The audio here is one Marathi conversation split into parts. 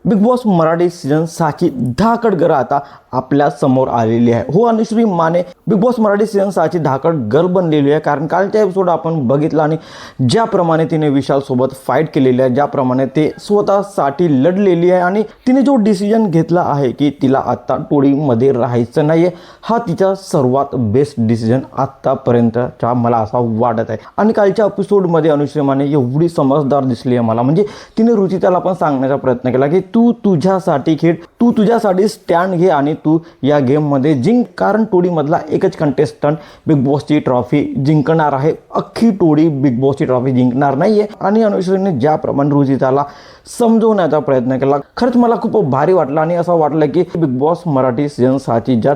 बिग बॉस मराठी सीझन 6ची धाकड घर आता आपल्या समोर आलेली आहे। हो, Anushree Mane Bigg Boss Marathi season 6ची धाकड घर बनलेली आहे, कारण कालच्या एपिसोड आपण बघितला आणि ज्याप्रमाणे तिने विशाल सोबत फाईट केलेली आहे, ज्याप्रमाणे ते स्वतःसाठी लढलेली आहे आणि तिने जो डिसिजन घेतला आहे की तिला आता टोळीमध्ये राहायचं नाहीये, हा तिचा सर्वात बेस्ट डिसिजन आतापर्यंतचा मला असा वाटत आहे। आणि कालच्या एपिसोडमध्ये अनुश्री माने एवढी समजदार दिसली आहे मला, म्हणजे तिने रुचिताला पण सांगण्याचा प्रयत्न केला की तू तुझ्यासाठी खेळ, तू तुझ्यासाठी स्टँड घे आणि तू या गेममध्ये जिंक, कारण टोळीमधला एकच कंटेस्टंट बिग बॉसची ट्रॉफी जिंकणार आहे, अख्खी टोळी बिग बॉसची ट्रॉफी जिंकणार नाहीये। आणि अनुश्रीने ज्याप्रमाणे रुचिताला समजवण्याचा प्रयत्न केला, खरंच मला खूप भारी वाटलं आणि असं वाटलं की बिग बॉस मराठी सीझन 6ची जर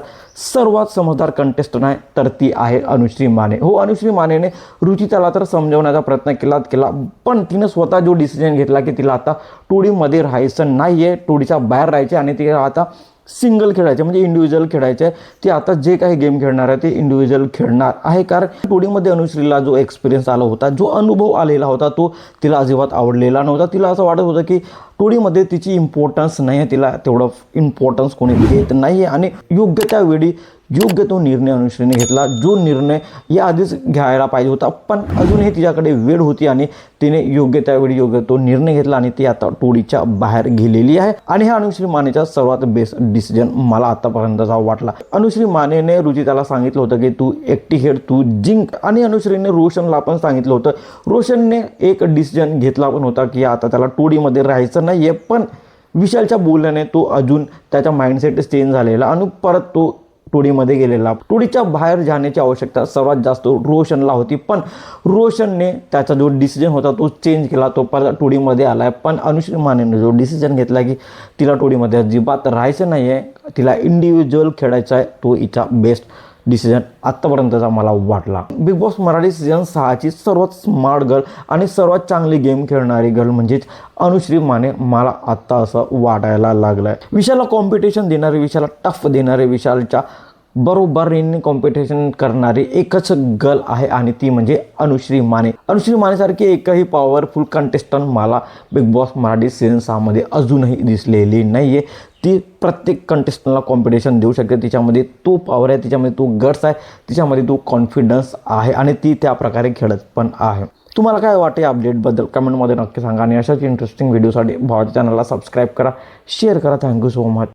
सर्वात समजदार कंटेस्टंट आहे तर ती आहे अनुश्री माने। हो, अनुश्री मानेने रुचिताला तर समजवण्याचा प्रयत्न केला, पण तिने स्वतः जो डिसिजन घेतला की तिला आता टोळीमध्ये राहायचं नाहीये, टोळीच्या बाहेर राहायचे आणि तिला आता सिंगल खेळायचे, म्हणजे इंडिव्हिज्युअल खेळायचे। ती आता जे काही गेम खेळणार आहे ते इंडिव्हिज्युअल खेळणार आहे, कारण टोळीमध्ये अनुश्रीला जो एक्सपिरियन्स आला होता, जो अनुभव आलेला होता, तो तिला अजिबात आवडलेला नव्हता। तिला असं वाटत होतं की टोळीमध्ये तिची इम्पॉर्टन्स नाही आहे, तिला तेवढं इम्पॉर्टन्स कोणी देत नाही आहे। आणि योग्य त्या वेळी योग्य तो निर्णय अनुश्रीने घेतला, जो निर्णय या आधीच घ्यायला पाहिजे होता, पण अजूनही तिच्याकडे वेळ होती आणि तिने योग्य त्यावेळी योग्य तो निर्णय घेतला आणि ती आता टोळीच्या बाहेर गेलेली आहे। आणि हा अनुश्री मानेचा सर्वात बेस्ट डिसिजन मला आतापर्यंतचा वाटला। अनुश्री मानेने रुचिताला सांगितलं होतं की तू एकटी खेळ, तू जिंक, आणि अनुश्रीने रोशनला पण सांगितलं होतं। रोशनने एक डिसिजन घेतला पण होता की आता त्याला टोळीमध्ये राहायचं नाहीये, पण विशालच्या बोलण्याने तो अजून त्याचा माइंडसेट चेंज झालेला आणि परत तो टोळीमध्ये गेलेला। टोळीच्या बाहेर जाण्याची आवश्यकता सर्वात जास्त रोशनला होती, पण रोशनने त्याचा जो डिसिजन होता तो चेंज केला, तो परत टोळीमध्ये आला आहे। पण अनुश्री मानेने जो डिसिजन घेतला की तिला टोळीमध्ये अजिबात राहायचं नाही आहे, तिला इंडिव्हिज्युअल खेळायचं आहे, तो हिचा बेस्ट डिसिजन आत्तापर्यंतचा मला वाटला। बिग बॉस मराठी सीझन 6ची सर्वात स्मार्ट गर्ल आणि सर्वात चांगली गेम खेळणारी गर्ल म्हणजेच अनुश्री माने मला आत्ता असं वाटायला लागलं आहे। विशालला कॉम्पिटिशन देणारे, विशालला टफ देणारे, विशालच्या बरोबरीने कॉम्पिटिशन करणारी एकच गर्ल आहे आणि ती म्हणजे अनुश्री माने। अनुश्री मानेसारखी एकही पॉवरफुल कंटेस्टंट मला बिग बॉस मराठी सीझन 6मध्ये अजूनही दिसलेली नाही आहे। ती प्रत्येक कंटेस्टंटला कॉम्पिटिशन देऊ शकते, तिच्यामध्ये तो पॉवर आहे, तिच्यामध्ये तो गट्स आहे, तिच्यामध्ये तो कॉन्फिडन्स आहे आणि ती त्या प्रकारे खेळत पण आहे। तुम्हाला काय वाटते अपडेटबद्दल कमेंटमध्ये नक्की सांगा आणि अशाच इंटरेस्टिंग व्हिडिओसाठी भावाच्या चॅनलला सबस्क्राईब करा, शेअर करा। Thank you so much.